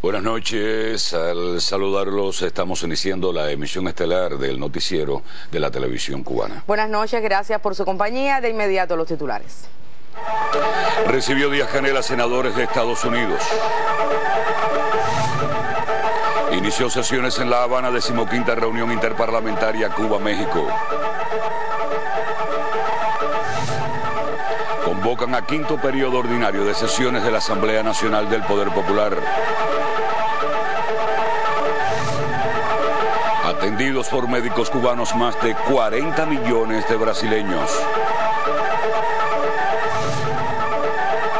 Buenas noches, al saludarlos estamos iniciando la emisión estelar del noticiero de la televisión cubana. Buenas noches, gracias por su compañía. De inmediato los titulares. Recibió Díaz-Canel a senadores de Estados Unidos. Inició sesiones en La Habana, 15ª reunión interparlamentaria Cuba-México. Convocan a 5º periodo ordinario de sesiones de la Asamblea Nacional del Poder Popular. Atendidos por médicos cubanos más de 40 millones de brasileños.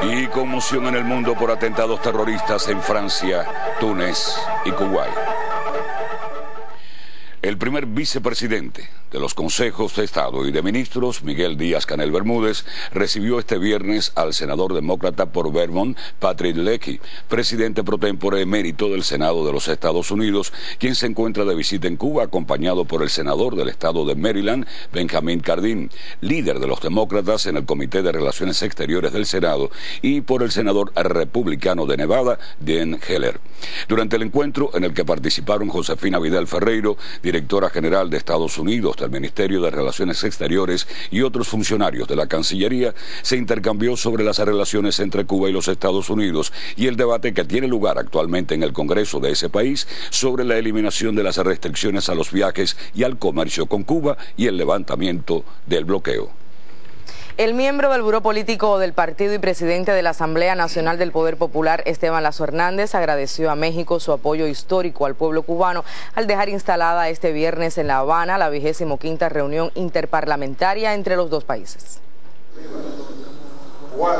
Y conmoción en el mundo por atentados terroristas en Francia, Túnez y Kuwait. El primer vicepresidente de los consejos de Estado y de ministros, Miguel Díaz-Canel Bermúdez, recibió este viernes al senador demócrata por Vermont, Patrick Leahy, presidente pro tempore emérito del Senado de los Estados Unidos, quien se encuentra de visita en Cuba, acompañado por el senador del estado de Maryland, Benjamin Cardin, líder de los demócratas en el Comité de Relaciones Exteriores del Senado, y por el senador republicano de Nevada, Dan Heller. Durante el encuentro, en el que participaron Josefina Vidal Ferreiro, directora general de Estados Unidos, del Ministerio de Relaciones Exteriores y otros funcionarios de la Cancillería, se intercambió sobre las relaciones entre Cuba y los Estados Unidos y el debate que tiene lugar actualmente en el Congreso de ese país sobre la eliminación de las restricciones a los viajes y al comercio con Cuba y el levantamiento del bloqueo. El miembro del Buró Político del partido y presidente de la Asamblea Nacional del Poder Popular, Esteban Lazo Hernández, agradeció a México su apoyo histórico al pueblo cubano al dejar instalada este viernes en La Habana la 25ª reunión interparlamentaria entre los dos países.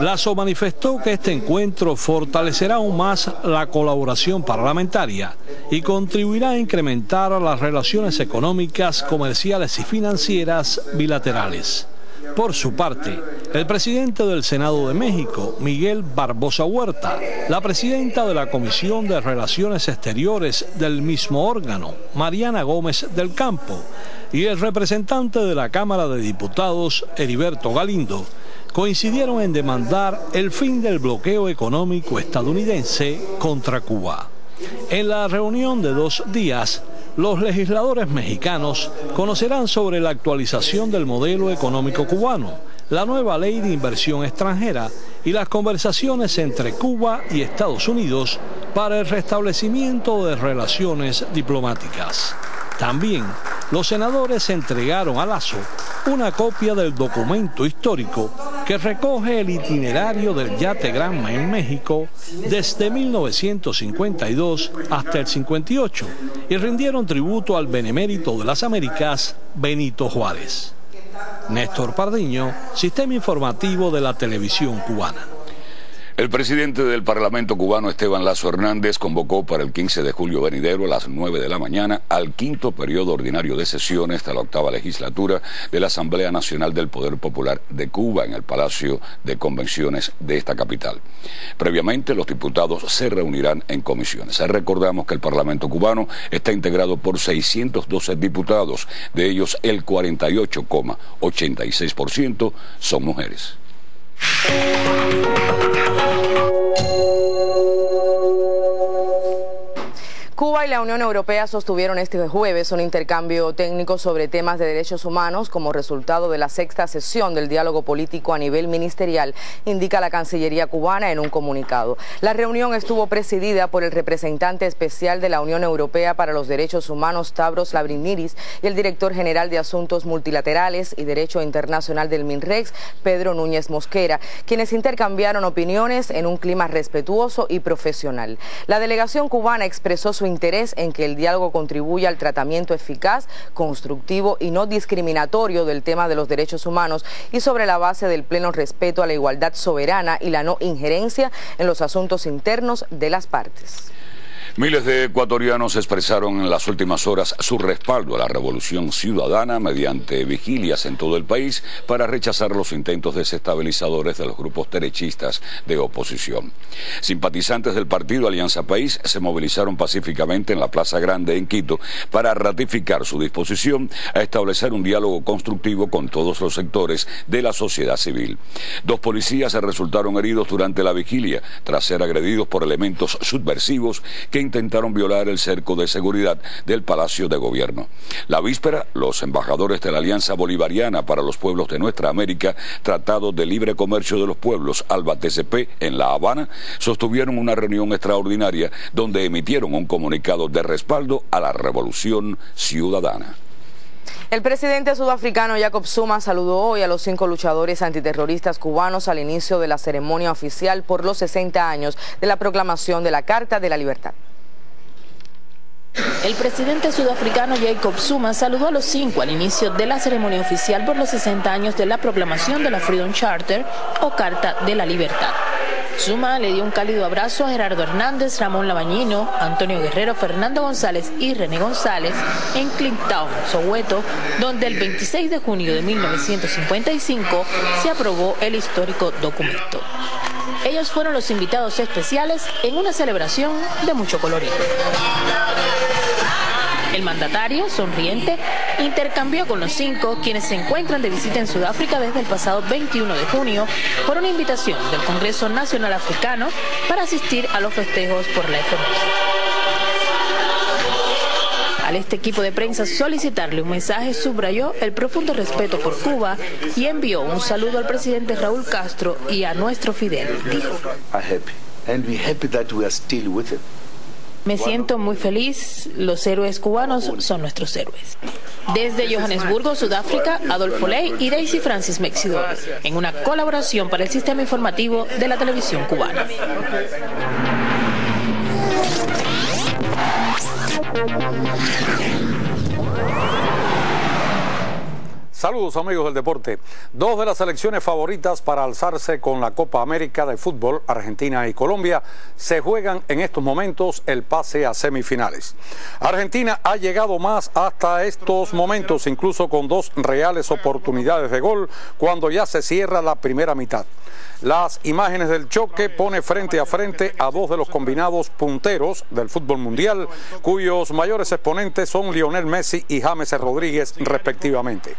Lazo manifestó que este encuentro fortalecerá aún más la colaboración parlamentaria y contribuirá a incrementar las relaciones económicas, comerciales y financieras bilaterales. Por su parte, el presidente del Senado de México, Miguel Barbosa Huerta, la presidenta de la Comisión de Relaciones Exteriores del mismo órgano, Mariana Gómez del Campo, y el representante de la Cámara de Diputados, Heriberto Galindo, coincidieron en demandar el fin del bloqueo económico estadounidense contra Cuba. En la reunión de 2 días, los legisladores mexicanos conocerán sobre la actualización del modelo económico cubano, la nueva ley de inversión extranjera y las conversaciones entre Cuba y Estados Unidos para el restablecimiento de relaciones diplomáticas. También, los senadores entregaron a Lazo una copia del documento histórico que recoge el itinerario del yate Granma en México desde 1952 hasta el 58 y rindieron tributo al benemérito de las Américas, Benito Juárez. Néstor Pardiño, Sistema Informativo de la Televisión Cubana. El presidente del Parlamento cubano, Esteban Lazo Hernández, convocó para el 15 de julio venidero a las 9 de la mañana al 5º periodo ordinario de sesiones de la 8ª legislatura de la Asamblea Nacional del Poder Popular de Cuba en el Palacio de Convenciones de esta capital. Previamente, los diputados se reunirán en comisiones. Recordamos que el Parlamento cubano está integrado por 612 diputados, de ellos el 48,86% son mujeres. Cuba y la Unión Europea sostuvieron este jueves un intercambio técnico sobre temas de derechos humanos como resultado de la 6ª sesión del diálogo político a nivel ministerial, indica la Cancillería cubana en un comunicado. La reunión estuvo presidida por el representante especial de la Unión Europea para los Derechos Humanos, Stavros Lambrinidis, y el director general de Asuntos Multilaterales y Derecho Internacional del MINREX, Pedro Núñez Mosquera, quienes intercambiaron opiniones en un clima respetuoso y profesional. La delegación cubana expresó su interés en que el diálogo contribuya al tratamiento eficaz, constructivo y no discriminatorio del tema de los derechos humanos y sobre la base del pleno respeto a la igualdad soberana y la no injerencia en los asuntos internos de las partes. Miles de ecuatorianos expresaron en las últimas horas su respaldo a la revolución ciudadana mediante vigilias en todo el país para rechazar los intentos desestabilizadores de los grupos derechistas de oposición. Simpatizantes del partido Alianza País se movilizaron pacíficamente en la Plaza Grande en Quito para ratificar su disposición a establecer un diálogo constructivo con todos los sectores de la sociedad civil. 2 policías resultaron heridos durante la vigilia tras ser agredidos por elementos subversivos que intentaron violar el cerco de seguridad del Palacio de Gobierno. La víspera, los embajadores de la Alianza Bolivariana para los Pueblos de Nuestra América, Tratado de Libre Comercio de los Pueblos, ALBA-TCP, en La Habana, sostuvieron una reunión extraordinaria donde emitieron un comunicado de respaldo a la revolución ciudadana. El presidente sudafricano Jacob Zuma saludó hoy a los 5 luchadores antiterroristas cubanos al inicio de la ceremonia oficial por los 60 años de la proclamación de la Carta de la Libertad. El presidente sudafricano Jacob Zuma saludó a los 5 al inicio de la ceremonia oficial por los 60 años de la proclamación de la Freedom Charter o Carta de la Libertad. Zuma le dio un cálido abrazo a Gerardo Hernández, Ramón Labañino, Antonio Guerrero, Fernando González y René González en Clinttown, Soweto, donde el 26 de junio de 1955 se aprobó el histórico documento. Ellos fueron los invitados especiales en una celebración de mucho colorido. El mandatario, sonriente, intercambió con los 5, quienes se encuentran de visita en Sudáfrica desde el pasado 21 de junio, por una invitación del Congreso Nacional Africano para asistir a los festejos por la efeméride. Al este equipo de prensa solicitarle un mensaje, subrayó el profundo respeto por Cuba y envió un saludo al presidente Raúl Castro y a nuestro Fidel, dijo. Me siento muy feliz, los héroes cubanos son nuestros héroes. Desde Johannesburgo, Sudáfrica, Adolfo Ley y Daisy Francis Mexidor, en una colaboración para el sistema informativo de la televisión cubana. Saludos amigos del deporte. 2 de las selecciones favoritas para alzarse con la Copa América de fútbol, Argentina y Colombia, se juegan en estos momentos el pase a semifinales. Argentina ha llegado más hasta estos momentos, incluso con 2 reales oportunidades de gol, cuando ya se cierra la primera mitad. Las imágenes del choque pone frente a frente a 2 de los combinados punteros del fútbol mundial, cuyos mayores exponentes son Lionel Messi y James Rodríguez respectivamente.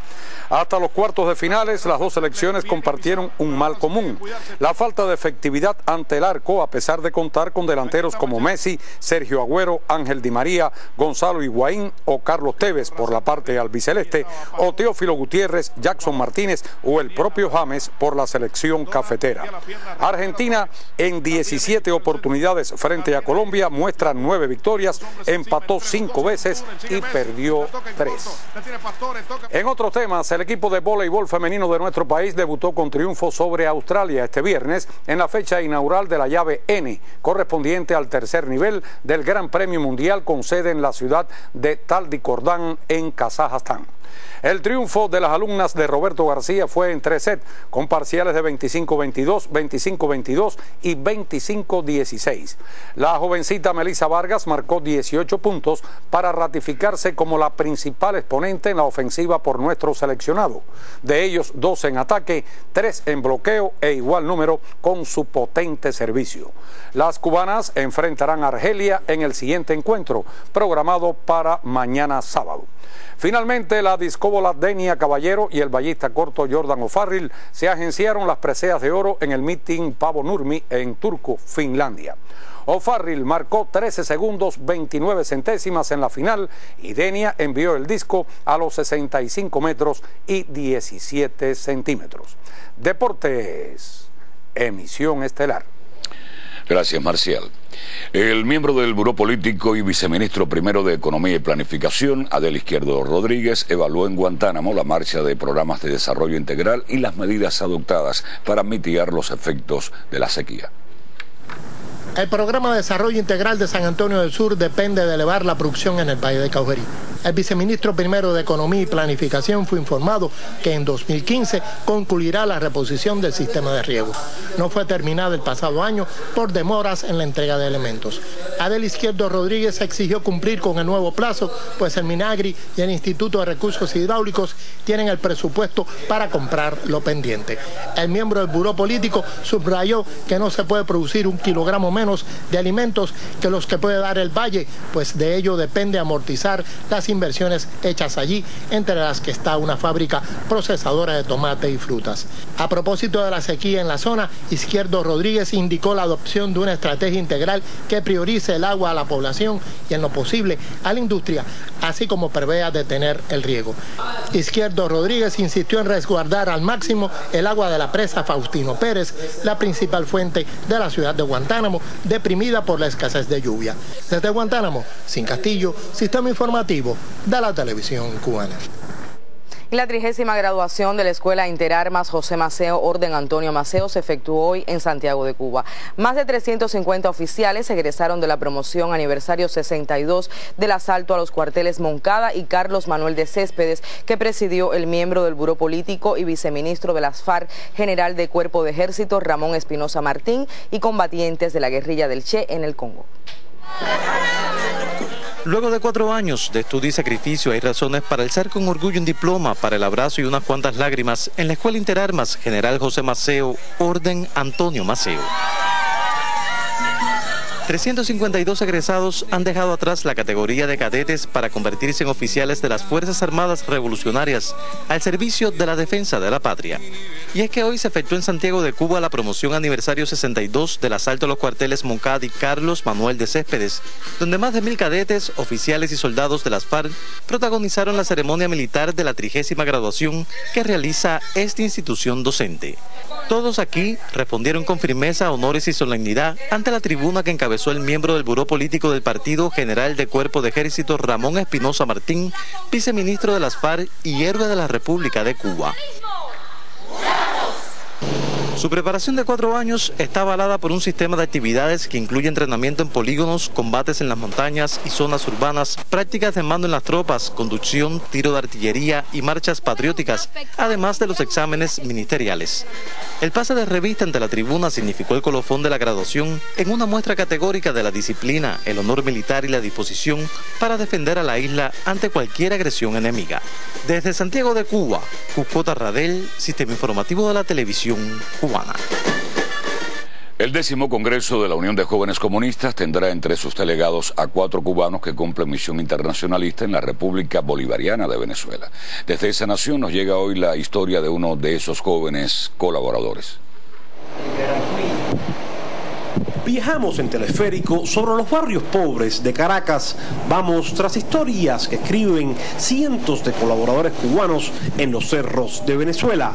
Hasta los cuartos de finales, las 2 selecciones compartieron un mal común: la falta de efectividad ante el arco, a pesar de contar con delanteros como Messi, Sergio Agüero, Ángel Di María, Gonzalo Higuaín o Carlos Tevez por la parte albiceleste, o Teófilo Gutiérrez, Jackson Martínez o el propio James por la selección cafetera. Argentina, en 17 oportunidades frente a Colombia, muestra 9 victorias, empató 5 veces y perdió 3. En otros temas, el equipo de voleibol femenino de nuestro país debutó con triunfo sobre Australia este viernes en la fecha inaugural de la llave N, correspondiente al tercer nivel del Gran Premio Mundial con sede en la ciudad de Taldykorgan en Kazajstán. El triunfo de las alumnas de Roberto García fue en 3 sets, con parciales de 25-22, 25-22 y 25-16. La jovencita Melissa Vargas marcó 18 puntos para ratificarse como la principal exponente en la ofensiva por nuestro seleccionado. De ellos, 2 en ataque, 3 en bloqueo e igual número con su potente servicio. Las cubanas enfrentarán a Argelia en el siguiente encuentro, programado para mañana sábado. Finalmente, la discóbola Denia Caballero y el ballista corto Jordan O'Farrill se agenciaron las preseas de oro en el meeting Paavo Nurmi en Turku, Finlandia. O'Farrill marcó 13 segundos 29 centésimas en la final y Denia envió el disco a los 65 metros y 17 centímetros. Deportes, emisión estelar. Gracias, Marcial. El miembro del Buró Político y viceministro primero de Economía y Planificación, Adel Izquierdo Rodríguez, evaluó en Guantánamo la marcha de programas de desarrollo integral y las medidas adoptadas para mitigar los efectos de la sequía. El programa de desarrollo integral de San Antonio del Sur depende de elevar la producción en el Valle de Caujerí. El viceministro primero de Economía y Planificación fue informado que en 2015 concluirá la reposición del sistema de riego. No fue terminada el pasado año por demoras en la entrega de elementos. Adel Izquierdo Rodríguez exigió cumplir con el nuevo plazo, pues el Minagri y el Instituto de Recursos Hidráulicos tienen el presupuesto para comprar lo pendiente. El miembro del Buró Político subrayó que no se puede producir 1 kilogramo menos de alimentos que los que puede dar el Valle, pues de ello depende amortizar las inversiones hechas allí, entre las que está una fábrica procesadora de tomate y frutas. A propósito de la sequía en la zona, Izquierdo Rodríguez indicó la adopción de una estrategia integral que priorice el agua a la población y en lo posible a la industria, así como prevea detener el riego. Izquierdo Rodríguez insistió en resguardar al máximo el agua de la presa Faustino Pérez, la principal fuente de la ciudad de Guantánamo, deprimida por la escasez de lluvia. Desde Guantánamo, Sin Castillo, Sistema Informativo de la Televisión Cubana. La 30ª graduación de la Escuela Interarmas José Maceo Orden Antonio Maceo se efectuó hoy en Santiago de Cuba. Más de 350 oficiales egresaron de la promoción aniversario 62 del asalto a los cuarteles Moncada y Carlos Manuel de Céspedes, que presidió el miembro del Buró Político y viceministro de las FARC, general de Cuerpo de Ejército Ramón Espinosa Martín, y combatientes de la guerrilla del Che en el Congo. Luego de 4 años de estudio y sacrificio, hay razones para alzar con orgullo un diploma, para el abrazo y unas cuantas lágrimas en la Escuela Interarmas General José Maceo Orden Antonio Maceo. 352 egresados han dejado atrás la categoría de cadetes para convertirse en oficiales de las Fuerzas Armadas Revolucionarias al servicio de la defensa de la patria. Y es que hoy se efectuó en Santiago de Cuba la promoción aniversario 62 del asalto a los cuarteles Moncada y Carlos Manuel de Céspedes, donde más de 1000 cadetes, oficiales y soldados de las FARC protagonizaron la ceremonia militar de la 30ª graduación que realiza esta institución docente. Todos aquí respondieron con firmeza, honores y solemnidad ante la tribuna que encabezó el miembro del Buró Político del Partido, general de Cuerpo de Ejército Ramón Espinosa Martín, viceministro de las FARC y héroe de la República de Cuba. Su preparación de 4 años está avalada por un sistema de actividades que incluye entrenamiento en polígonos, combates en las montañas y zonas urbanas, prácticas de mando en las tropas, conducción, tiro de artillería y marchas patrióticas, además de los exámenes ministeriales. El pase de revista ante la tribuna significó el colofón de la graduación en una muestra categórica de la disciplina, el honor militar y la disposición para defender a la isla ante cualquier agresión enemiga. Desde Santiago de Cuba, Cucota Radel, Sistema Informativo de la Televisión Cubana. El 10º Congreso de la Unión de Jóvenes Comunistas tendrá entre sus delegados a 4 cubanos que cumplen misión internacionalista en la República Bolivariana de Venezuela. Desde esa nación nos llega hoy la historia de uno de esos jóvenes colaboradores. Viajamos en teleférico sobre los barrios pobres de Caracas. Vamos tras historias que escriben cientos de colaboradores cubanos en los cerros de Venezuela.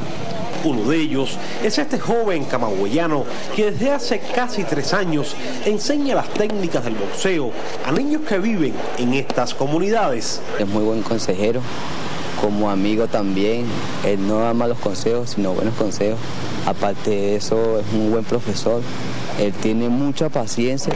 Uno de ellos es este joven camagüeyano que desde hace casi 3 años enseña las técnicas del boxeo a niños que viven en estas comunidades. Es muy buen consejero, como amigo también. Él no da malos consejos, sino buenos consejos. Aparte de eso, es un buen profesor. Él tiene mucha paciencia.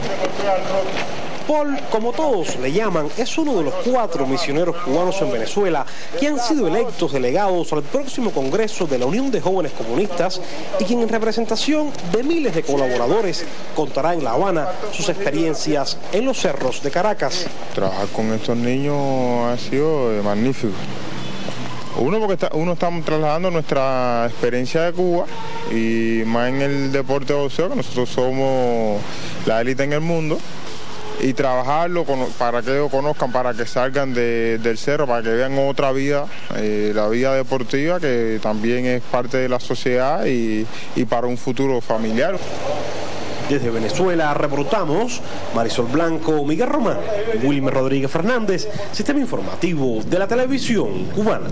Paul, como todos le llaman, es uno de los 4 misioneros cubanos en Venezuela que han sido electos delegados al próximo Congreso de la Unión de Jóvenes Comunistas y quien en representación de miles de colaboradores contará en La Habana sus experiencias en los cerros de Caracas. Trabajar con estos niños ha sido magnífico. Uno, porque estamos trasladando nuestra experiencia de Cuba y más en el deporte de boxeo, que nosotros somos la élite en el mundo, y trabajarlo para que ellos conozcan, para que salgan del cerro, para que vean otra vida, la vida deportiva, que también es parte de la sociedad y para un futuro familiar. Desde Venezuela reportamos Marisol Blanco, Miguel Román, Wilmer Rodríguez Fernández, Sistema Informativo de la Televisión Cubana.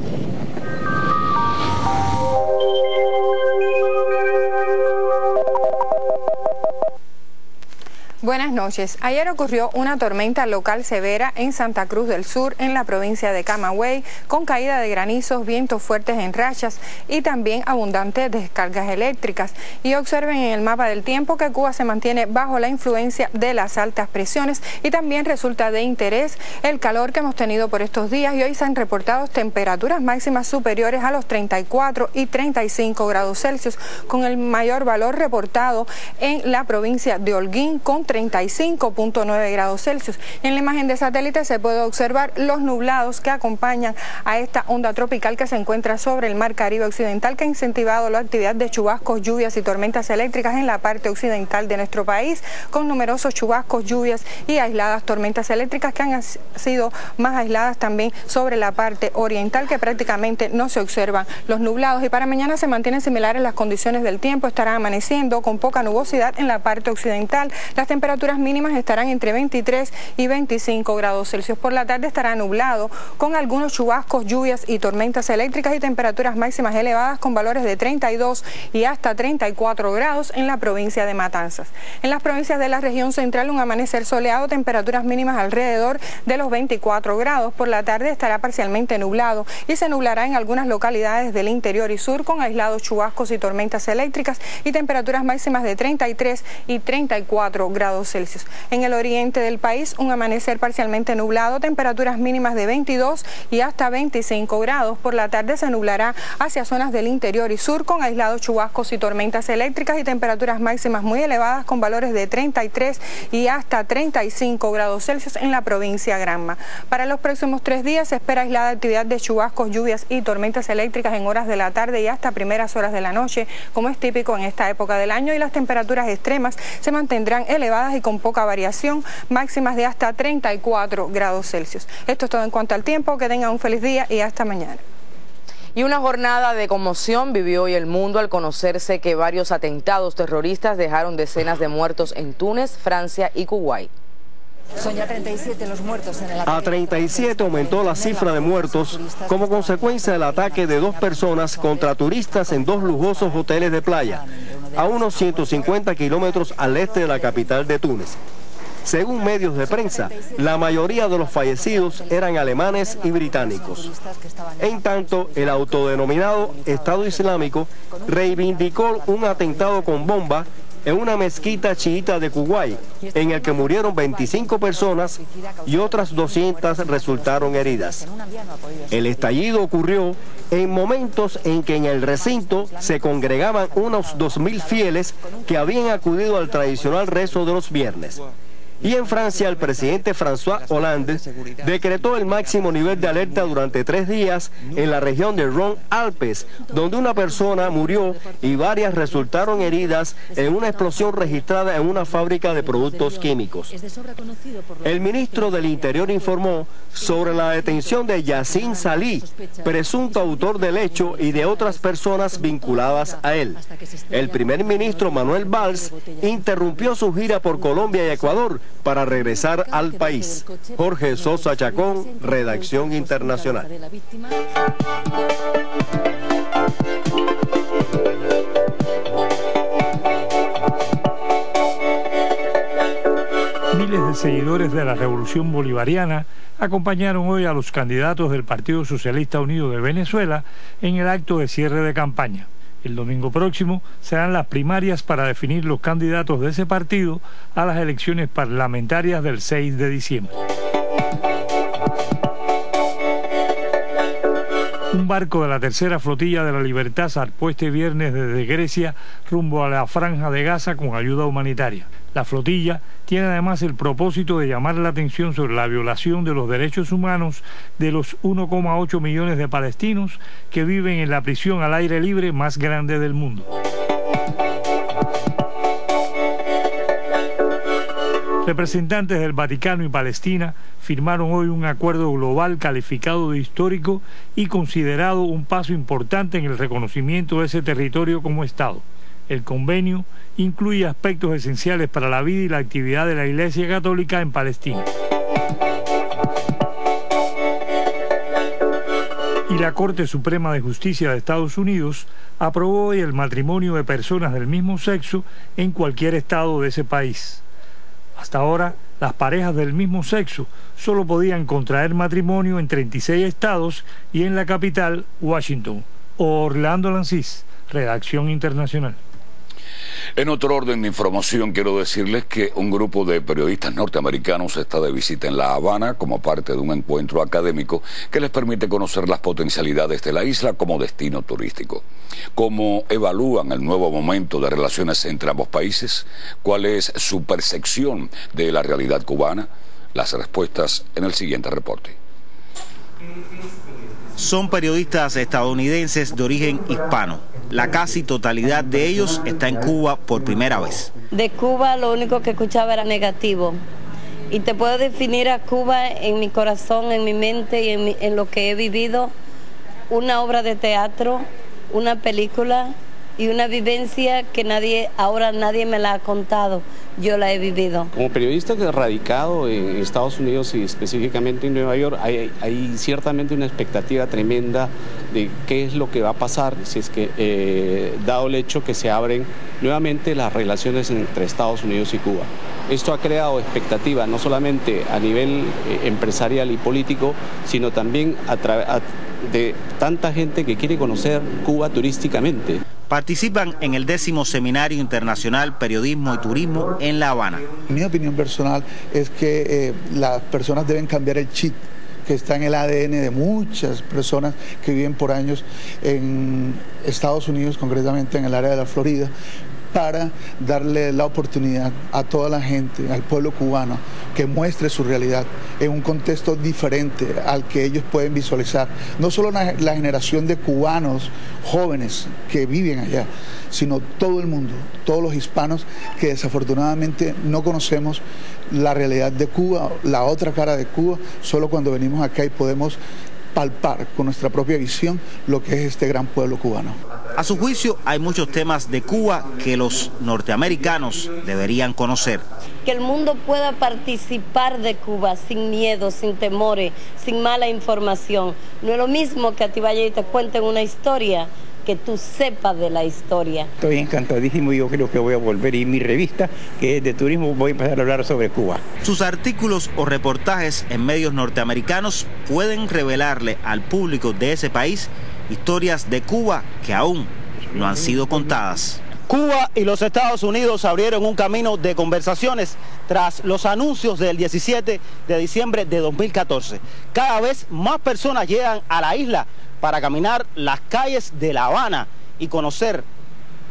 Buenas noches. Ayer ocurrió una tormenta local severa en Santa Cruz del Sur, en la provincia de Camagüey, con caída de granizos, vientos fuertes en rachas y también abundantes descargas eléctricas. Y observen en el mapa del tiempo que Cuba se mantiene bajo la influencia de las altas presiones y también resulta de interés el calor que hemos tenido por estos días, y hoy se han reportado temperaturas máximas superiores a los 34 y 35 grados Celsius, con el mayor valor reportado en la provincia de Holguín con 35.9 grados Celsius. En la imagen de satélite se puede observar los nublados que acompañan a esta onda tropical que se encuentra sobre el mar Caribe occidental, que ha incentivado la actividad de chubascos, lluvias y tormentas eléctricas en la parte occidental de nuestro país, con numerosos chubascos, lluvias y aisladas tormentas eléctricas que han sido más aisladas también sobre la parte oriental, que prácticamente no se observan los nublados. Y para mañana se mantienen similares las condiciones del tiempo. Estará amaneciendo con poca nubosidad en la parte occidental. Las temperaturas mínimas estarán entre 23 y 25 grados Celsius. Por la tarde estará nublado con algunos chubascos, lluvias y tormentas eléctricas, y temperaturas máximas elevadas con valores de 32 y hasta 34 grados en la provincia de Matanzas. En las provincias de la región central, un amanecer soleado, temperaturas mínimas alrededor de los 24 grados. Por la tarde estará parcialmente nublado y se nublará en algunas localidades del interior y sur con aislados chubascos y tormentas eléctricas, y temperaturas máximas de 33 y 34 grados Celsius. En el oriente del país, un amanecer parcialmente nublado, temperaturas mínimas de 22 y hasta 25 grados. Por la tarde se nublará hacia zonas del interior y sur con aislados chubascos y tormentas eléctricas, y temperaturas máximas muy elevadas con valores de 33 y hasta 35 grados Celsius en la provincia Granma. Para los próximos 3 días se espera aislada actividad de chubascos, lluvias y tormentas eléctricas en horas de la tarde y hasta primeras horas de la noche, como es típico en esta época del año, y las temperaturas extremas se mantendrán elevadas y con poca variación, máximas de hasta 34 grados Celsius. Esto es todo en cuanto al tiempo. Que tengan un feliz día y hasta mañana. Y una jornada de conmoción vivió hoy el mundo al conocerse que varios atentados terroristas dejaron decenas de muertos en Túnez, Francia y Kuwait. Son ya 37 los muertos en el ataque. A 37 aumentó la cifra de muertos como consecuencia del ataque de 2 personas contra turistas en 2 lujosos hoteles de playa, a unos 150 kilómetros al este de la capital de Túnez. Según medios de prensa, la mayoría de los fallecidos eran alemanes y británicos. En tanto, el autodenominado Estado Islámico reivindicó un atentado con bomba en una mezquita chiita de Kuwait, en el que murieron 25 personas y otras 200 resultaron heridas. El estallido ocurrió en momentos en que en el recinto se congregaban unos 2.000 fieles que habían acudido al tradicional rezo de los viernes. Y en Francia, el presidente François Hollande decretó el máximo nivel de alerta durante 3 días en la región de Rhône-Alpes, donde una persona murió y varias resultaron heridas en una explosión registrada en una fábrica de productos químicos. El ministro del Interior informó sobre la detención de Yacine Salih, presunto autor del hecho, y de otras personas vinculadas a él. El primer ministro Manuel Valls interrumpió su gira por Colombia y Ecuador para regresar al país. Jorge Sosa Chacón, Redacción Internacional. Miles de seguidores de la Revolución Bolivariana acompañaron hoy a los candidatos del Partido Socialista Unido de Venezuela en el acto de cierre de campaña. El domingo próximo serán las primarias para definir los candidatos de ese partido a las elecciones parlamentarias del 6 de diciembre. Un barco de la tercera flotilla de la Libertad zarpó este viernes desde Grecia rumbo a la Franja de Gaza con ayuda humanitaria. La flotilla tiene además el propósito de llamar la atención sobre la violación de los derechos humanos de los 1,8 millones de palestinos que viven en la prisión al aire libre más grande del mundo. Representantes del Vaticano y Palestina firmaron hoy un acuerdo global calificado de histórico y considerado un paso importante en el reconocimiento de ese territorio como Estado. El convenio incluye aspectos esenciales para la vida y la actividad de la Iglesia Católica en Palestina. Y la Corte Suprema de Justicia de Estados Unidos aprobó hoy el matrimonio de personas del mismo sexo en cualquier estado de ese país. Hasta ahora, las parejas del mismo sexo solo podían contraer matrimonio en 36 estados y en la capital, Washington. Orlando Lancís, Redacción Internacional. En otro orden de información, quiero decirles que un grupo de periodistas norteamericanos está de visita en La Habana como parte de un encuentro académico que les permite conocer las potencialidades de la isla como destino turístico. ¿Cómo evalúan el nuevo momento de relaciones entre ambos países? ¿Cuál es su percepción de la realidad cubana? Las respuestas en el siguiente reporte. Son periodistas estadounidenses de origen hispano. La casi totalidad de ellos está en Cuba por primera vez. De Cuba lo único que escuchaba era negativo. Y te puedo definir a Cuba en mi corazón, en mi mente y en lo que he vivido. Una obra de teatro, una película y una vivencia que ahora nadie me la ha contado. Yo la he vivido. Como periodista radicado en Estados Unidos y específicamente en Nueva York, hay ciertamente una expectativa tremenda de qué es lo que va a pasar si es que, dado el hecho que se abren nuevamente las relaciones entre Estados Unidos y Cuba. Esto ha creado expectativa no solamente a nivel empresarial y político, sino también de tanta gente que quiere conocer Cuba turísticamente. Participan en el 10º Seminario Internacional Periodismo y Turismo en La Habana. Mi opinión personal es que las personas deben cambiar el chip que está en el ADN de muchas personas que viven por años en Estados Unidos, concretamente en el área de la Florida, para darle la oportunidad a toda la gente, al pueblo cubano, que muestre su realidad en un contexto diferente al que ellos pueden visualizar. No solo la generación de cubanos jóvenes que viven allá, sino todo el mundo, todos los hispanos que desafortunadamente no conocemos la realidad de Cuba, la otra cara de Cuba, solo cuando venimos acá y podemos palpar con nuestra propia visión lo que es este gran pueblo cubano. A su juicio, hay muchos temas de Cuba que los norteamericanos deberían conocer. Que el mundo pueda participar de Cuba sin miedo, sin temores, sin mala información. No es lo mismo que a ti vaya y te cuenten una historia, que tú sepas de la historia. Estoy encantadísimo y yo creo que voy a volver, y mi revista, que es de turismo, voy a empezar a hablar sobre Cuba. Sus artículos o reportajes en medios norteamericanos pueden revelarle al público de ese país historias de Cuba que aún no han sido contadas. Cuba y los Estados Unidos abrieron un camino de conversaciones tras los anuncios del 17 de diciembre de 2014. Cada vez más personas llegan a la isla para caminar las calles de La Habana y conocer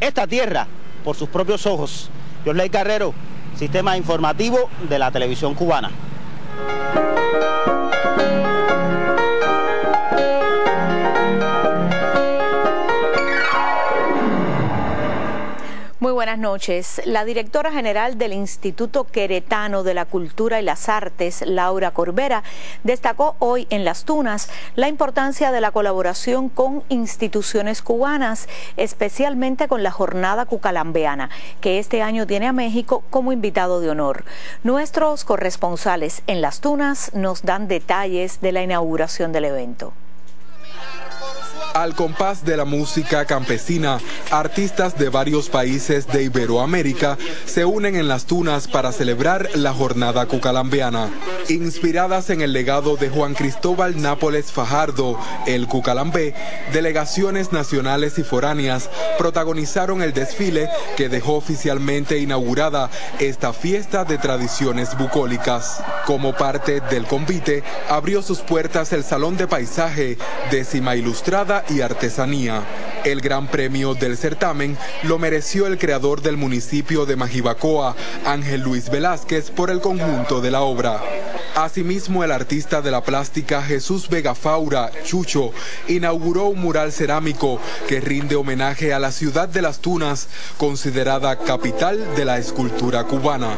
esta tierra por sus propios ojos. Yosley Carrero, Sistema Informativo de la Televisión Cubana. Muy buenas noches. La directora general del Instituto Queretano de la Cultura y las Artes, Laura Corbera, destacó hoy en Las Tunas la importancia de la colaboración con instituciones cubanas, especialmente con la Jornada Cucalambeana, que este año tiene a México como invitado de honor. Nuestros corresponsales en Las Tunas nos dan detalles de la inauguración del evento. Al compás de la música campesina, artistas de varios países de Iberoamérica se unen en Las Tunas para celebrar la Jornada Cucalambeana. Inspiradas en el legado de Juan Cristóbal Nápoles Fajardo, el Cucalambé, delegaciones nacionales y foráneas protagonizaron el desfile que dejó oficialmente inaugurada esta fiesta de tradiciones bucólicas. Como parte del convite, abrió sus puertas el Salón de Paisaje, décima ilustrada y artesanía. El gran premio del certamen lo mereció el creador del municipio de Majibacoa, Ángel Luis Velázquez, por el conjunto de la obra. Asimismo, el artista de la plástica Jesús Vega Faura, Chucho, inauguró un mural cerámico que rinde homenaje a la ciudad de Las Tunas, considerada capital de la escultura cubana.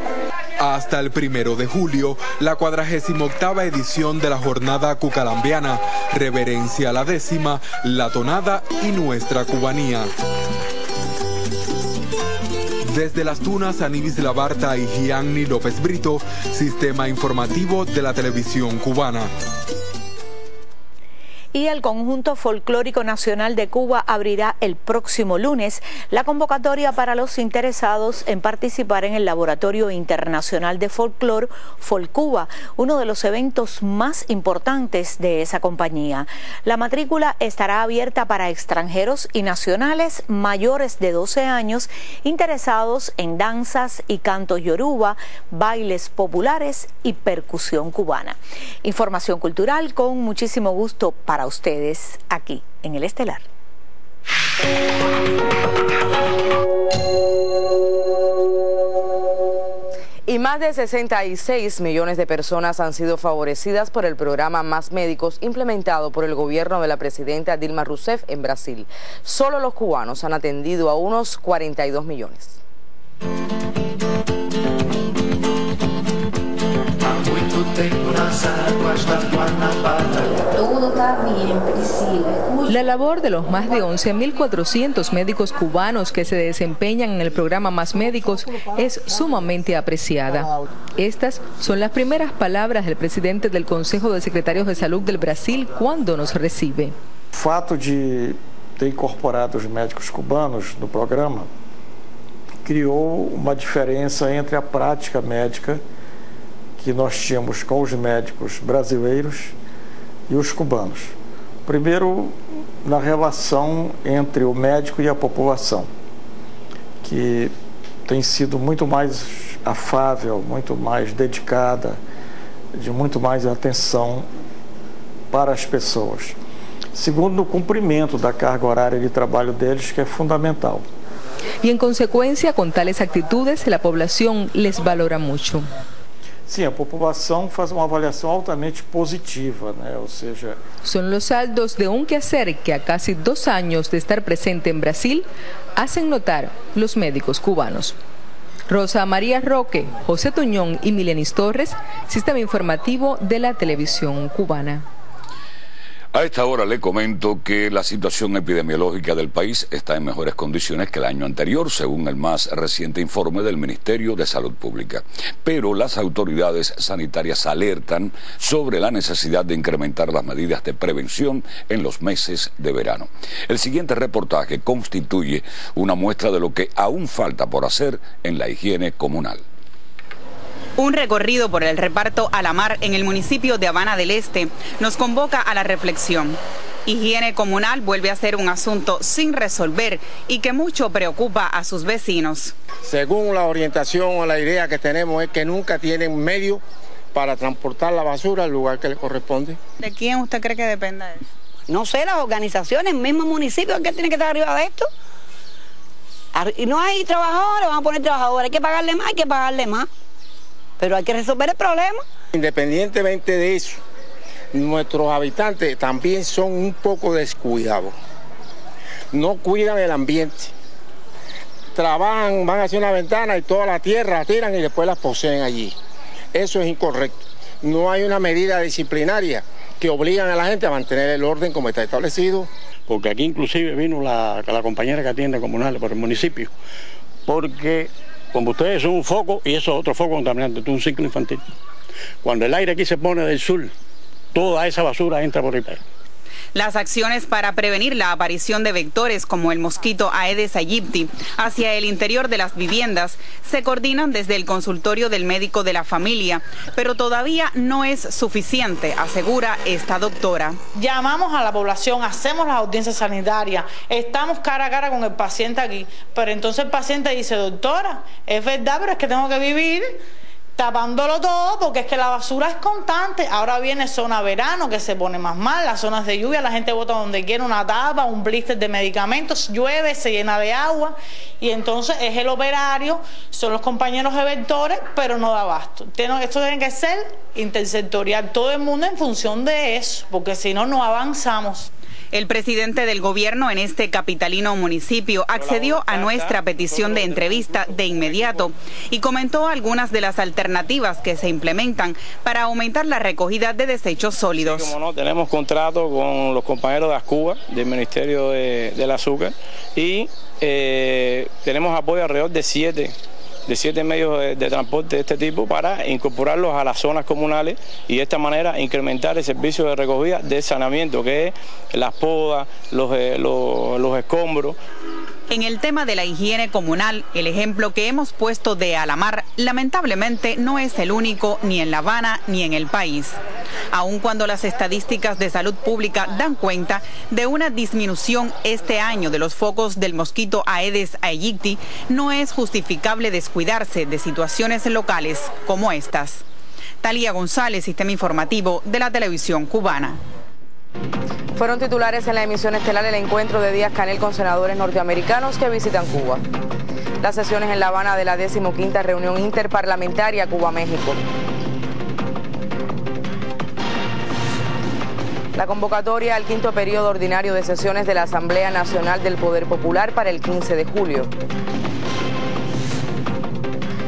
Hasta el 1 de julio, la 48ª edición de la Jornada Cucalambeana reverencia la décima, la tonada y nuestra cubanía. Desde Las Tunas, Aníbal Labarta y Gianni López Brito, Sistema Informativo de la Televisión Cubana. Y el Conjunto Folclórico Nacional de Cuba abrirá el próximo lunes la convocatoria para los interesados en participar en el Laboratorio Internacional de Folclor, Folcuba, uno de los eventos más importantes de esa compañía. La matrícula estará abierta para extranjeros y nacionales mayores de 12 años interesados en danzas y cantos yoruba, bailes populares y percusión cubana. Información cultural con muchísimo gusto para ustedes aquí en El Estelar. Y más de 66 millones de personas han sido favorecidas por el programa Más Médicos implementado por el gobierno de la presidenta Dilma Rousseff en Brasil. Solo los cubanos han atendido a unos 42 millones. Todo está bien, Priscila. La labor de los más de 11.400 médicos cubanos que se desempeñan en el programa Más Médicos es sumamente apreciada. Estas son las primeras palabras del presidente del Consejo de Secretarios de Salud del Brasil cuando nos recibe. El fato de ter incorporado os médicos cubanos no programa criou uma diferença entre a prática médica que nós tínhamos com os médicos brasileiros e os cubanos. Primeiro, na relação entre o médico e a população, que tem sido muito mais afável, muito mais dedicada, de muito mais atenção para as pessoas. Segundo, no cumprimento da carga horária de trabalho deles, que é fundamental. Y en consecuencia, con tales actitudes, la población les valora mucho. Sim, a população faz uma avaliação altamente positiva, né? Ou seja... Son los saldos de un quehacer que a casi 2 años de estar presente en Brasil hacen notar los médicos cubanos. Rosa María Roque, José Tuñón y Milenis Torres, Sistema Informativo de la Televisión Cubana. A esta hora le comento que la situación epidemiológica del país está en mejores condiciones que el año anterior, según el más reciente informe del Ministerio de Salud Pública. Pero las autoridades sanitarias alertan sobre la necesidad de incrementar las medidas de prevención en los meses de verano. El siguiente reportaje constituye una muestra de lo que aún falta por hacer en la higiene comunal. Un recorrido por el reparto a la mar en el municipio de Habana del Este nos convoca a la reflexión. Higiene comunal vuelve a ser un asunto sin resolver y que mucho preocupa a sus vecinos. Según la orientación o la idea que tenemos es que nunca tienen medio para transportar la basura al lugar que le corresponde. ¿De quién usted cree que dependa eso? No sé, las organizaciones, el mismo municipio, ¿qué tiene que estar arriba de esto? Y no hay trabajadores, van a poner trabajadores, hay que pagarle más, hay que pagarle más. Pero hay que resolver el problema. Independientemente de eso, nuestros habitantes también son un poco descuidados. No cuidan el ambiente. Trabajan, van hacia una ventana y toda la tierra la tiran y después la poseen allí. Eso es incorrecto. No hay una medida disciplinaria que obligan a la gente a mantener el orden como está establecido. Porque aquí inclusive vino la compañera que atiende comunal por el municipio, porque como ustedes son un foco y eso es otro foco contaminante, es un ciclo infantil. Cuando el aire aquí se pone del sur, toda esa basura entra por el país. Las acciones para prevenir la aparición de vectores como el mosquito Aedes aegypti hacia el interior de las viviendas se coordinan desde el consultorio del médico de la familia, pero todavía no es suficiente, asegura esta doctora. Llamamos a la población, hacemos las audiencias sanitarias, estamos cara a cara con el paciente aquí, pero entonces el paciente dice, doctora, es verdad, pero es que tengo que vivir tapándolo todo porque es que la basura es constante. Ahora viene zona verano que se pone más mal, las zonas de lluvia, la gente bota donde quiere una tapa, un blister de medicamentos, llueve, se llena de agua y entonces es el operario, son los compañeros eventos, pero no da abasto. Esto tiene que ser intersectorial, todo el mundo en función de eso, porque si no, no avanzamos. El presidente del gobierno en este capitalino municipio accedió a nuestra petición de entrevista de inmediato y comentó algunas de las alternativas que se implementan para aumentar la recogida de desechos sólidos. Sí, como no, tenemos contrato con los compañeros de Ascuba, del Ministerio del Azúcar, y tenemos apoyo alrededor de 7 de 7 medios de transporte de este tipo para incorporarlos a las zonas comunales y de esta manera incrementar el servicio de recogida de saneamiento, que es las podas, los escombros. En el tema de la higiene comunal, el ejemplo que hemos puesto de Alamar, lamentablemente no es el único ni en La Habana ni en el país. Aun cuando las estadísticas de salud pública dan cuenta de una disminución este año de los focos del mosquito Aedes aegypti, no es justificable descuidarse de situaciones locales como estas. Talía González, Sistema Informativo de la Televisión Cubana. Fueron titulares en la emisión estelar el encuentro de Díaz-Canel con senadores norteamericanos que visitan Cuba. Las sesiones en La Habana de la 15ª reunión interparlamentaria Cuba-México. La convocatoria al 5º periodo ordinario de sesiones de la Asamblea Nacional del Poder Popular para el 15 de julio.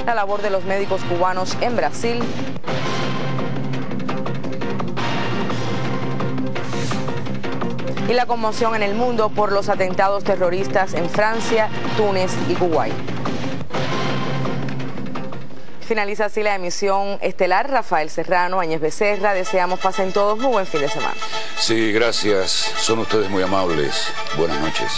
La labor de los médicos cubanos en Brasil. Y la conmoción en el mundo por los atentados terroristas en Francia, Túnez y Kuwait. Finaliza así la emisión estelar. Rafael Serrano, Áñez Becerra, deseamos pasen todos muy buen fin de semana. Sí, gracias. Son ustedes muy amables. Buenas noches.